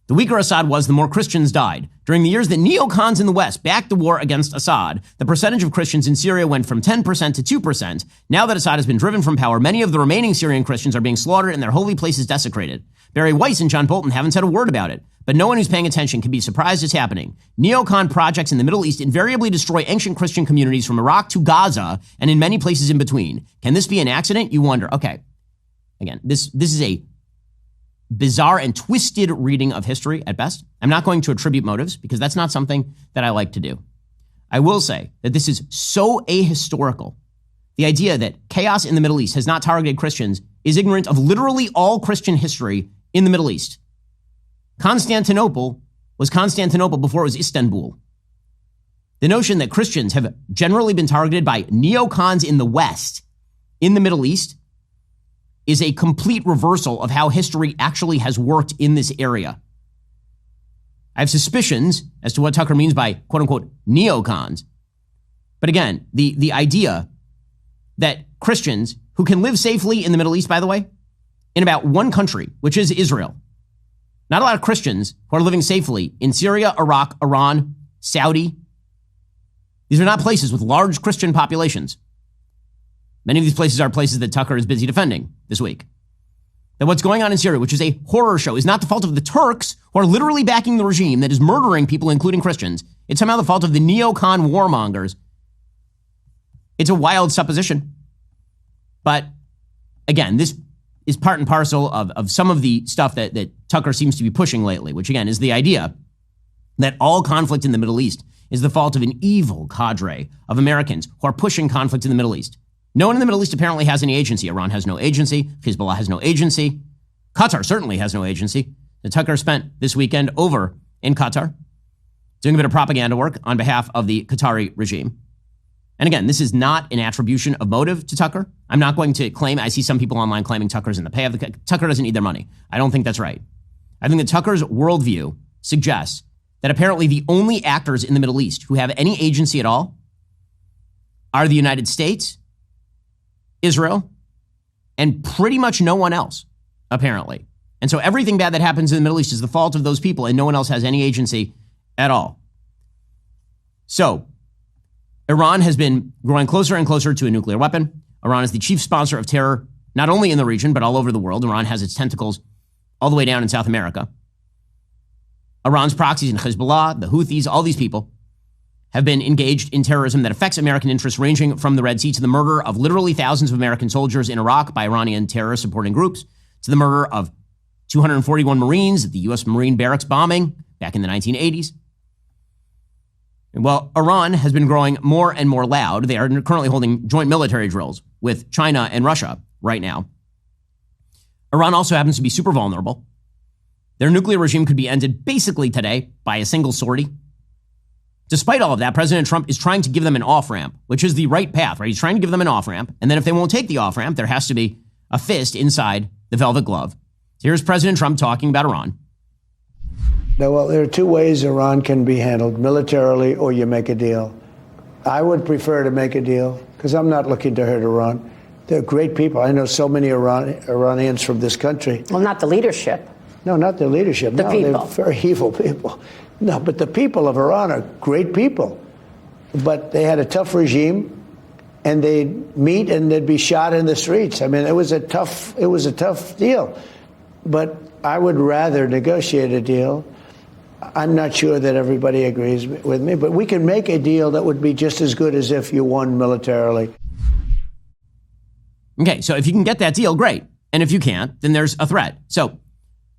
The weaker Assad was, the more Christians died. During the years that neocons in the West backed the war against Assad, the percentage of Christians in Syria went from 10% to 2%. Now that Assad has been driven from power, many of the remaining Syrian Christians are being slaughtered and their holy places desecrated. Barry Weiss and John Bolton haven't said a word about it, but no one who's paying attention can be surprised it's happening. Neocon projects in the Middle East invariably destroy ancient Christian communities from Iraq to Gaza and in many places in between. Can this be an accident? You wonder. Okay. Again, this is a bizarre and twisted reading of history at best. I'm not going to attribute motives because that's not something that I like to do. I will say that this is so ahistorical. The idea that chaos in the Middle East has not targeted Christians is ignorant of literally all Christian history in the Middle East. Constantinople was Constantinople before it was Istanbul. The notion that Christians have generally been targeted by neocons in the West, in the Middle East, is a complete reversal of how history actually has worked in this area. I have suspicions as to what Tucker means by quote-unquote neocons. But again, the idea that Christians who can live safely in the Middle East, by the way, in about one country, which is Israel, not a lot of Christians who are living safely in Syria, Iraq, Iran, Saudi. These are not places with large Christian populations. Many of these places are places that Tucker is busy defending this week. That what's going on in Syria, which is a horror show, is not the fault of the Turks, who are literally backing the regime that is murdering people, including Christians. It's somehow the fault of the neocon warmongers. It's a wild supposition. But again, this is part and parcel of some of the stuff that Tucker seems to be pushing lately, which again is the idea that all conflict in the Middle East is the fault of an evil cadre of Americans who are pushing conflict in the Middle East. No one in the Middle East apparently has any agency. Iran has no agency. Hezbollah has no agency. Qatar certainly has no agency. Tucker spent this weekend over in Qatar doing a bit of propaganda work on behalf of the Qatari regime. And again, this is not an attribution of motive to Tucker. I'm not going to claim, I see some people online claiming Tucker's in the pay of the, Tucker doesn't need their money. I don't think that's right. I think that Tucker's worldview suggests that apparently the only actors in the Middle East who have any agency at all are the United States, Israel, and pretty much no one else, apparently. And so everything bad that happens in the Middle East is the fault of those people, and no one else has any agency at all. So Iran has been growing closer and closer to a nuclear weapon. Iran is the chief sponsor of terror, not only in the region, but all over the world. Iran has its tentacles all the way down in South America. Iran's proxies in Hezbollah, the Houthis, all these people have been engaged in terrorism that affects American interests, ranging from the Red Sea to the murder of literally thousands of American soldiers in Iraq by Iranian terrorist supporting groups, to the murder of 241 Marines at the U.S. Marine barracks bombing back in the 1980s. Well, Iran has been growing more and more loud. They are currently holding joint military drills with China and Russia right now. Iran also happens to be super vulnerable. Their nuclear regime could be ended basically today by a single sortie. Despite all of that, President Trump is trying to give them an off-ramp, which is the right path, right? He's trying to give them an off-ramp. And then if they won't take the off-ramp, there has to be a fist inside the velvet glove. So here's President Trump talking about Iran. Now, well, there are two ways Iran can be handled, militarily or you make a deal. I would prefer to make a deal because I'm not looking to hurt Iran. They're great people. I know so many Iranians from this country. Well, not the leadership. No, not the leadership. The people. They're very evil people. No, but the people of Iran are great people. But they had a tough regime, and they'd meet and they'd be shot in the streets. I mean, it was a tough deal. But I would rather negotiate a deal. I'm not sure that everybody agrees with me, but we can make a deal that would be just as good as if you won militarily. Okay, so if you can get that deal, great. And if you can't, then there's a threat. So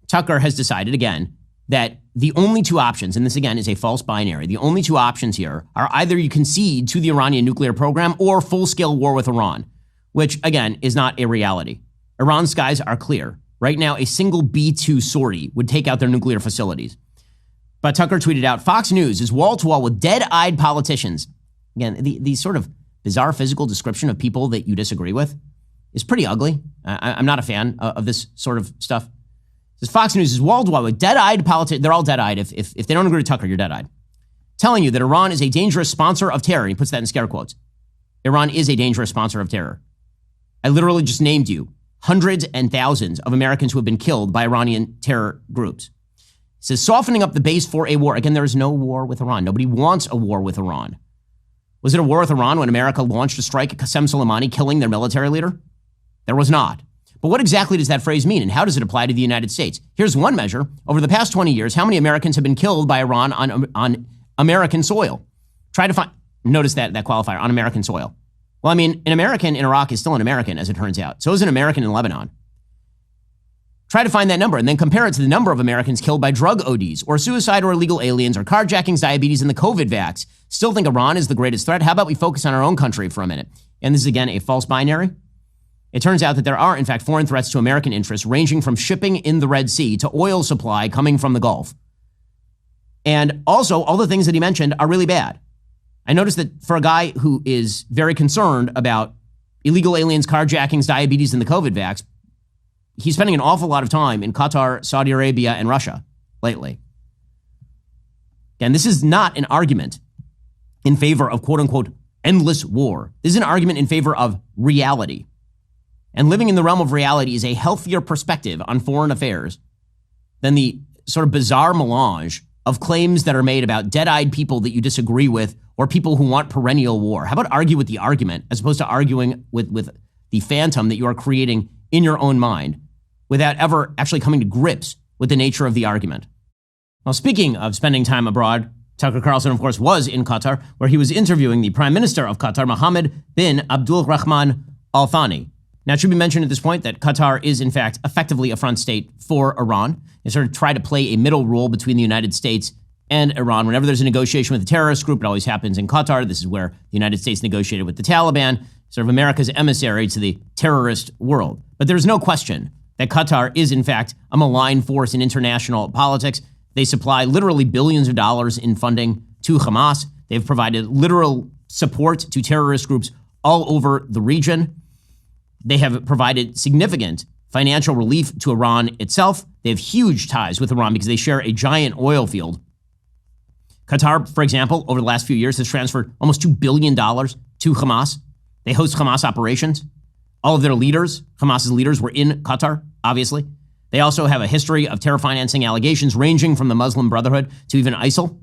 Tucker has decided, again, that the only two options, and this again is a false binary, the only two options here are either you concede to the Iranian nuclear program or full-scale war with Iran, which again is not a reality. Iran's skies are clear. Right now, a single B-2 sortie would take out their nuclear facilities. But Tucker tweeted out, Fox News is wall-to-wall with dead-eyed politicians. Again, the sort of bizarre physical description of people that you disagree with is pretty ugly. I'm not a fan of this sort of stuff. Says Fox News is wall-to-wall with dead-eyed politicians. They're all dead-eyed. If they don't agree with Tucker, you're dead-eyed. Telling you that Iran is a dangerous sponsor of terror. He puts that in scare quotes. Iran is a dangerous sponsor of terror. I literally just named you hundreds and thousands of Americans who have been killed by Iranian terror groups. It says softening up the base for a war. Again, there is no war with Iran. Nobody wants a war with Iran. Was it a war with Iran when America launched a strike at Qasem Soleimani, killing their military leader? There was not. But what exactly does that phrase mean, and how does it apply to the United States? Here's one measure. Over the past 20 years, how many Americans have been killed by Iran on American soil? Try to find, notice that qualifier, on American soil. Well, I mean, an American in Iraq is still an American, as it turns out. So is an American in Lebanon. Try to find that number and then compare it to the number of Americans killed by drug ODs or suicide or illegal aliens or carjackings, diabetes, and the COVID vax. Still think Iran is the greatest threat? How about we focus on our own country for a minute? And this is, again, a false binary. It turns out that there are, in fact, foreign threats to American interests ranging from shipping in the Red Sea to oil supply coming from the Gulf. And also, all the things that he mentioned are really bad. I noticed that for a guy who is very concerned about illegal aliens, carjackings, diabetes, and the COVID vax, he's spending an awful lot of time in Qatar, Saudi Arabia, and Russia lately. And this is not an argument in favor of, quote unquote, endless war. This is an argument in favor of reality. And living in the realm of reality is a healthier perspective on foreign affairs than the sort of bizarre melange of claims that are made about dead-eyed people that you disagree with or people who want perennial war. How about argue with the argument as opposed to arguing with the phantom that you are creating in your own mind without ever actually coming to grips with the nature of the argument? Now, speaking of spending time abroad, Tucker Carlson, of course, was in Qatar, where he was interviewing the Prime Minister of Qatar, Mohammed bin Abdul Rahman Al Thani. Now, it should be mentioned at this point that Qatar is, in fact, effectively a front state for Iran. They sort of try to play a middle role between the United States and Iran. Whenever there's a negotiation with a terrorist group, it always happens in Qatar. This is where the United States negotiated with the Taliban, sort of America's emissary to the terrorist world. But there's no question that Qatar is, in fact, a malign force in international politics. They supply literally billions of dollars in funding to Hamas. They've provided literal support to terrorist groups all over the region. They have provided significant financial relief to Iran itself. They have huge ties with Iran because they share a giant oil field. Qatar, for example, over the last few years has transferred almost $2 billion to Hamas. They host Hamas operations. All of their leaders, Hamas's leaders, were in Qatar, obviously. They also have a history of terror financing allegations ranging from the Muslim Brotherhood to even ISIL.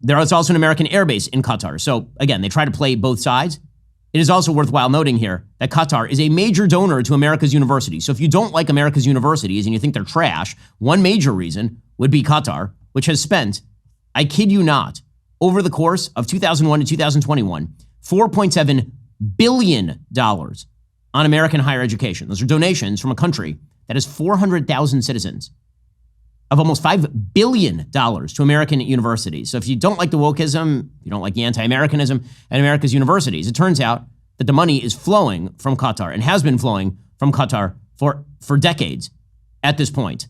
There is also an American airbase in Qatar. So again, they try to play both sides. It is also worthwhile noting here that Qatar is a major donor to America's universities. So if you don't like America's universities and you think they're trash, one major reason would be Qatar, which has spent, I kid you not, over the course of 2001 to 2021, $4.7 billion on American higher education. Those are donations from a country that has 400,000 citizens, of almost $5 billion to American universities. So if you don't like the wokeism, you don't like the anti-Americanism at America's universities, it turns out that the money is flowing from Qatar and has been flowing from Qatar for decades at this point.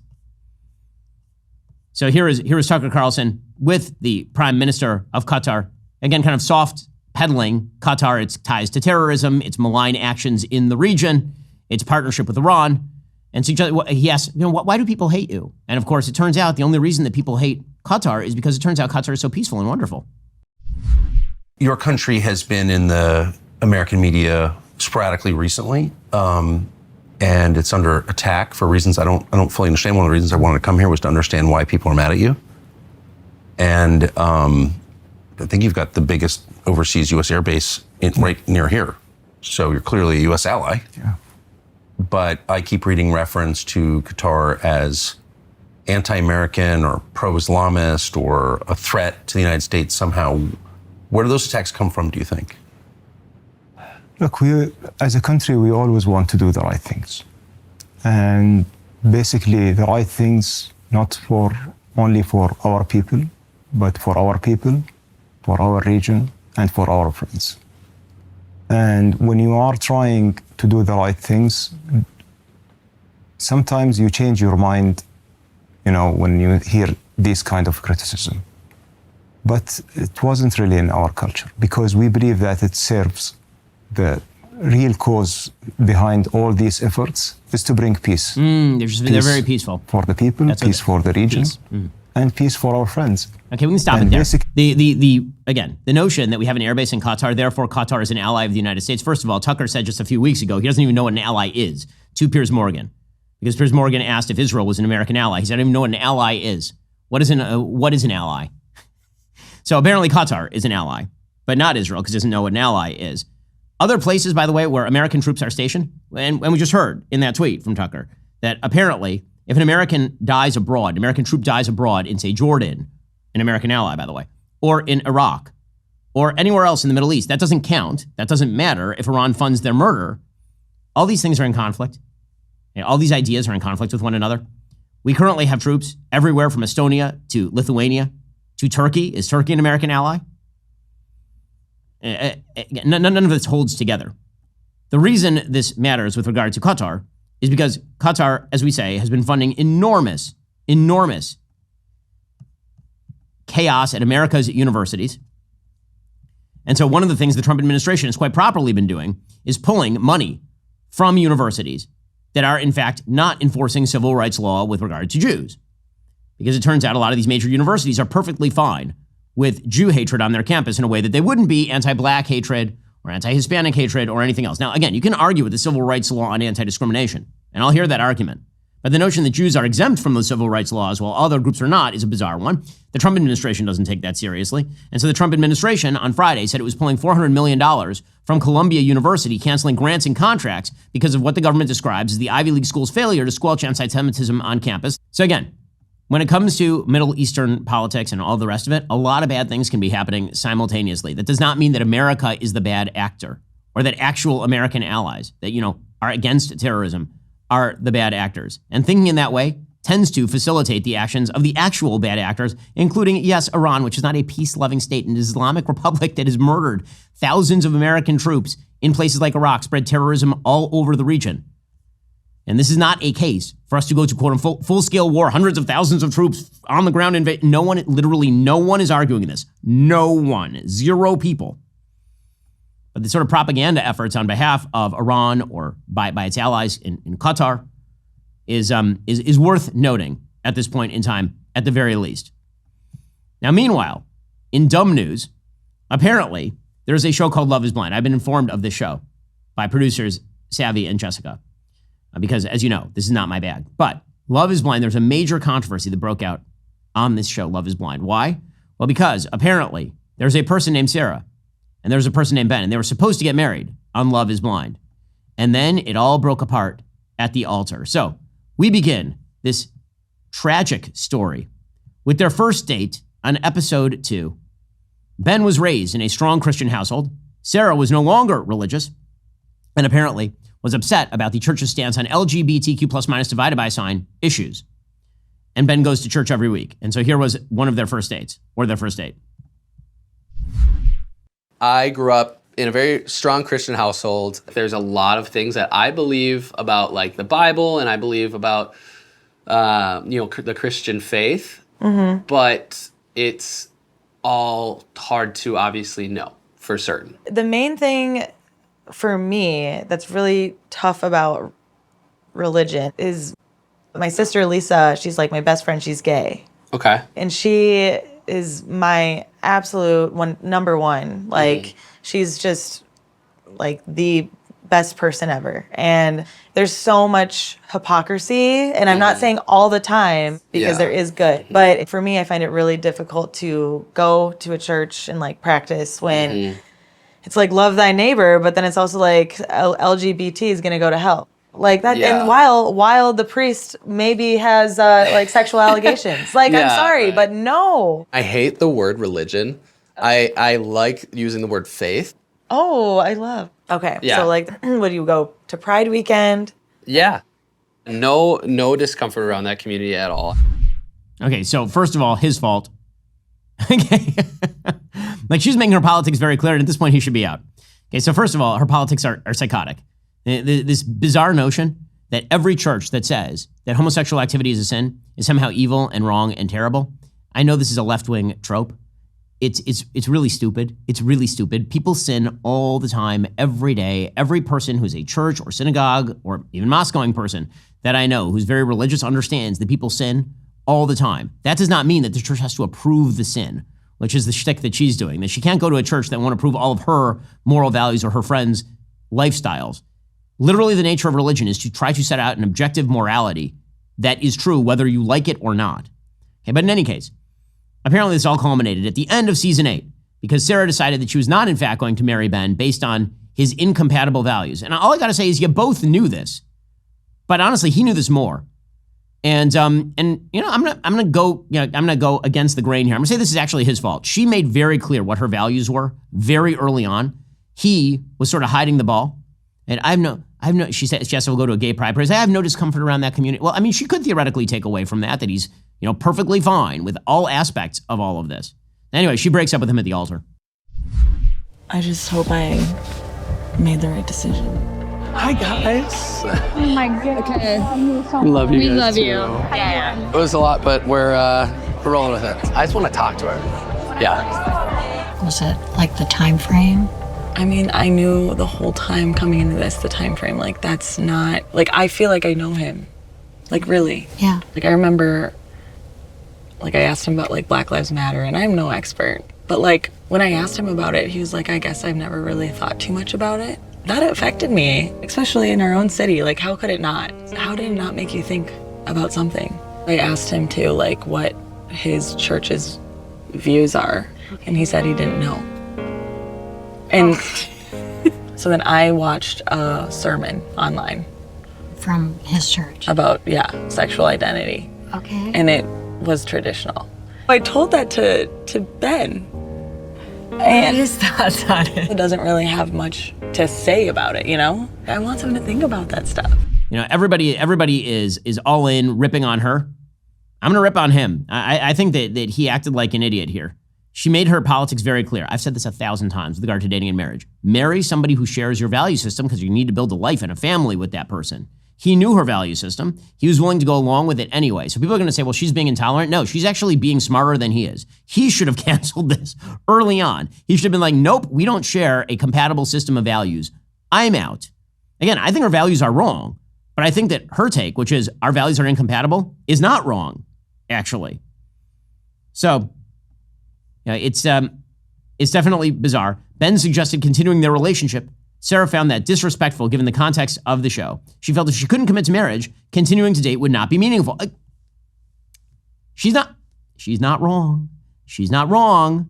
So here is Tucker Carlson with the Prime Minister of Qatar, again, kind of soft peddling Qatar, its ties to terrorism, its malign actions in the region, its partnership with Iran. And he asks, why do people hate you? And of course, it turns out the only reason that people hate Qatar is because it turns out Qatar is so peaceful and wonderful. Your country has been in the American media sporadically recently, and it's under attack for reasons I don't fully understand. One of the reasons I wanted to come here was to understand why people are mad at you. And I think you've got the biggest overseas U.S. air base right near here. So you're clearly a U.S. ally. Yeah. But I keep reading reference to Qatar as anti-American or pro-Islamist or a threat to the United States somehow. Where do those attacks come from, do you think? Look, as a country, we always want to do the right things. And basically, the right things not only for our people, but for our people, for our region, and for our friends. And when you are trying to do the right things, sometimes you change your mind, when you hear this kind of criticism. But it wasn't really in our culture, because we believe that it serves the real cause behind all these efforts is to bring peace. They're very peaceful. For the people, peace for the region, and peace for our friends. Okay, we can stop it there. The notion that we have an airbase in Qatar, therefore Qatar is an ally of the United States. First of all, Tucker said just a few weeks ago, he doesn't even know what an ally is, to Piers Morgan. Because Piers Morgan asked if Israel was an American ally. He said, I don't even know what an ally is. What is an ally? So apparently Qatar is an ally, but not Israel, because he doesn't know what an ally is. Other places, by the way, where American troops are stationed, and we just heard in that tweet from Tucker, that apparently if an American troop dies abroad in, say, Jordan, an American ally, by the way, or in Iraq, or anywhere else in the Middle East, that doesn't count. That doesn't matter if Iran funds their murder. All these things are in conflict. All these ideas are in conflict with one another. We currently have troops everywhere from Estonia to Lithuania to Turkey. Is Turkey an American ally? None of this holds together. The reason this matters with regard to Qatar is because Qatar, as we say, has been funding enormous chaos at America's universities. And so one of the things the Trump administration has quite properly been doing is pulling money from universities that are, in fact, not enforcing civil rights law with regard to Jews. Because it turns out a lot of these major universities are perfectly fine with Jew hatred on their campus in a way that they wouldn't be anti-black hatred or anti-Hispanic hatred or anything else. Now, again, you can argue with the civil rights law on anti-discrimination, and I'll hear that argument. But the notion that Jews are exempt from those civil rights laws while other groups are not is a bizarre one. The Trump administration doesn't take that seriously. And so the Trump administration on Friday said it was pulling $400 million from Columbia University, canceling grants and contracts because of what the government describes as the Ivy League school's failure to squelch anti-Semitism on campus. So again, when it comes to Middle Eastern politics and all the rest of it, a lot of bad things can be happening simultaneously. That does not mean that America is the bad actor or that actual American allies that, are against terrorism are the bad actors. And thinking in that way tends to facilitate the actions of the actual bad actors, including, yes, Iran, which is not a peace-loving state, an Islamic republic that has murdered thousands of American troops in places like Iraq, spread terrorism all over the region. And this is not a case for us to go to, quote, full-scale war, hundreds of thousands of troops on the ground. Literally no one is arguing this. No one. Zero people. But the sort of propaganda efforts on behalf of Iran or by its allies in Qatar is worth noting at this point in time, at the very least. Now, meanwhile, in dumb news, apparently there's a show called Love is Blind. I've been informed of this show by producers Savvy and Jessica, because, as you know, this is not my bag. But Love is Blind, there's a major controversy that broke out on this show, Love is Blind. Why? Well, because apparently there's a person named Sarah and there's a person named Ben, and they were supposed to get married on Love is Blind. And then it all broke apart at the altar. So we begin this tragic story with their first date on episode 2. Ben was raised in a strong Christian household. Sarah was no longer religious and apparently was upset about the church's stance on LGBTQ plus minus divided by sign issues. And Ben goes to church every week. And so here was one of their first dates, or their first date. I grew up in a very strong Christian household. There's a lot of things that I believe about, like the Bible, and I believe about, the Christian faith. Mm-hmm. But it's all hard to obviously know for certain. The main thing for me that's really tough about religion is my sister Lisa. She's like my best friend. She's gay. Okay. And she is my absolute number one. Like, she's just like the best person ever. And there's so much hypocrisy, and I'm not saying all the time, because there is good. But for me, I find it really difficult to go to a church and like practice when it's like love thy neighbor, but then it's also like LGBT is gonna go to hell. Like that, and while the priest maybe has like sexual allegations, like I'm sorry, but no. I hate the word religion. I like using the word faith. Oh, I love. Okay, so like, what do you go to Pride weekend? Yeah, no discomfort around that community at all. Okay, so first of all, his fault. Okay, like she's making her politics very clear, and at this point, he should be out. Okay, so first of all, her politics are psychotic. This bizarre notion that every church that says that homosexual activity is a sin is somehow evil and wrong and terrible. I know this is a left-wing trope. It's really stupid. It's really stupid. People sin all the time, every day. Every person who's a church or synagogue or even mosque-going person that I know who's very religious understands that people sin all the time. That does not mean that the church has to approve the sin, which is the shtick that she's doing. That she can't go to a church that won't approve all of her moral values or her friends' lifestyles. Literally, the nature of religion is to try to set out an objective morality that is true whether you like it or not. Okay, but in any case, apparently this all culminated at the end of season 8 because Sarah decided that she was not in fact going to marry Ben based on his incompatible values. And all I gotta say is you both knew this, but honestly, he knew this more. And you know, I'm gonna go against the grain here. I'm gonna say this is actually his fault. She made very clear what her values were very early on. He was sort of hiding the ball. And she said, Jessica will go to a gay pride parade. I have no discomfort around that community. Well, I mean, she could theoretically take away from that he's, perfectly fine with all aspects of all of this. Anyway, she breaks up with him at the altar. I just hope I made the right decision. Hi, guys. Oh my God. Okay. Love you We guys love too. you. Yeah. It was a lot, but we're rolling with it. I just want to talk to her. Yeah. Was it like the time frame? I mean, I knew the whole time coming into this, the time frame, like that's not, like I feel like I know him. Like really. Yeah. Like I remember, like I asked him about like Black Lives Matter, and I'm no expert, but like when I asked him about it, he was like, I guess I've never really thought too much about it. That affected me, especially in our own city. Like how could it not? How did it not make you think about something? I asked him too, like what his church's views are, and he said he didn't know. And so then I watched a sermon online. From his church? About, sexual identity. Okay. And it was traditional. I told that to Ben. And his thoughts on it. He doesn't really have much to say about it, I want him to think about that stuff. You know, everybody is all in ripping on her. I'm going to rip on him. I think that he acted like an idiot here. She made her politics very clear. I've said this 1,000 times with regard to dating and marriage. Marry somebody who shares your value system because you need to build a life and a family with that person. He knew her value system. He was willing to go along with it anyway. So people are going to say, well, she's being intolerant. No, she's actually being smarter than he is. He should have canceled this early on. He should have been like, nope, we don't share a compatible system of values. I'm out. Again, I think her values are wrong, but I think that her take, which is our values are incompatible, is not wrong, actually. So, it's definitely bizarre. Ben suggested continuing their relationship. Sarah found that disrespectful given the context of the show. She felt if she couldn't commit to marriage, continuing to date would not be meaningful. She's not wrong. She's not wrong.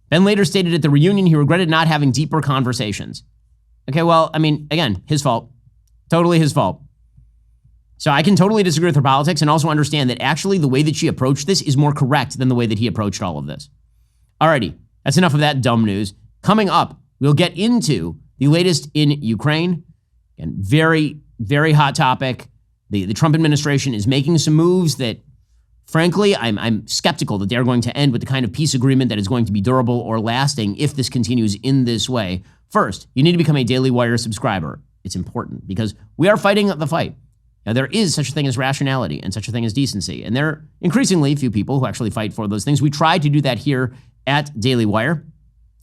Ben later stated at the reunion he regretted not having deeper conversations. Okay, well, I mean, again, his fault. Totally his fault. So I can totally disagree with her politics and also understand that actually the way that she approached this is more correct than the way that he approached all of this. Alrighty, that's enough of that dumb news. Coming up, we'll get into the latest in Ukraine. And very, very hot topic. The Trump administration is making some moves that, frankly, I'm skeptical that they're going to end with the kind of peace agreement that is going to be durable or lasting if this continues in this way. First, you need to become a Daily Wire subscriber. It's important because we are fighting the fight. Now, there is such a thing as rationality and such a thing as decency. And there are increasingly few people who actually fight for those things. We try to do that here at Daily Wire.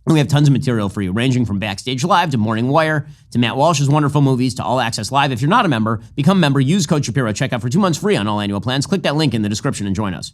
And we have tons of material for you, ranging from Backstage Live to Morning Wire to Matt Walsh's wonderful movies to All Access Live. If you're not a member, become a member. Use code Shapiro. Check out for 2 months free on all annual plans. Click that link in the description and join us.